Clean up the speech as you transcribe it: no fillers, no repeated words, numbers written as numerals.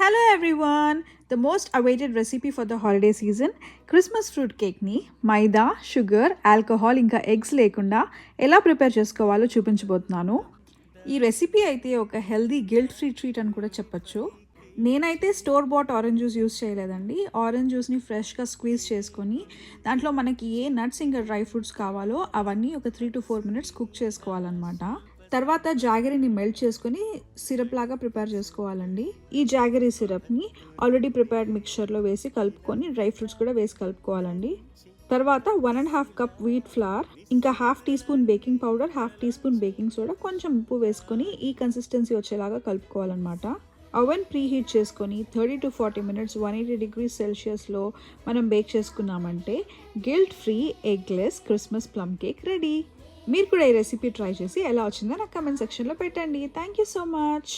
Hello everyone! The most awaited recipe for the holiday season, Christmas fruit cake ని మైదా, sugar, alcohol ఇంకా eggs లేకుండా ఎలా prepare చేసుకోవాలో చూపించబోతున్నాను. ఈ రెసిపీ అయితే ఒక హెల్దీ గిల్ట్ ఫ్రీ ట్రీట్ అని కూడా చెప్పొచ్చు. నేనైతే store bat orange juice use చేయలేదండి. ఆరెంజ్ జ్యూస్ని ఫ్రెష్గా స్క్వీజ్ చేసుకొని దాంట్లో మనకి ఏ నట్స్ ఇంకా డ్రై ఫ్రూట్స్ కావాలో అవన్నీ ఒక 3 to 4 minutes కుక్ చేసుకోవాలన్నమాట. తర్వాత జాగరీని మెల్ట్ చేసుకొని సిరప్ లాగా ప్రిపేర్ చేసుకోవాలండి. ఈ జాగరీ సిరప్ని ఆల్రెడీ ప్రిపేర్డ్ మిక్చర్లో వేసి కలుపుకొని డ్రై ఫ్రూట్స్ కూడా వేసి కలుపుకోవాలండి. తర్వాత 1.5 కప్ వీట్ ఫ్లవర్, ఇంకా 1/2 teaspoon baking powder, 1/2 teaspoon baking soda, కొంచెం ఉప్పు వేసుకొని ఈ కన్సిస్టెన్సీ వచ్చేలాగా కలుపుకోవాలన్నమాట. ఓవెన్ ప్రీ హీట్ చేసుకొని 30 to 40 minutes 180 degrees సెల్సియస్లో మనం బేక్ చేసుకున్నామంటే guilt free eggless Christmas plum cake ready. మీరు కూడా ఈ రెసిపీ ట్రై చేసి ఎలా వచ్చిందో నాకు కమెంట్ సెక్షన్లో పెట్టండి. Thank you so much.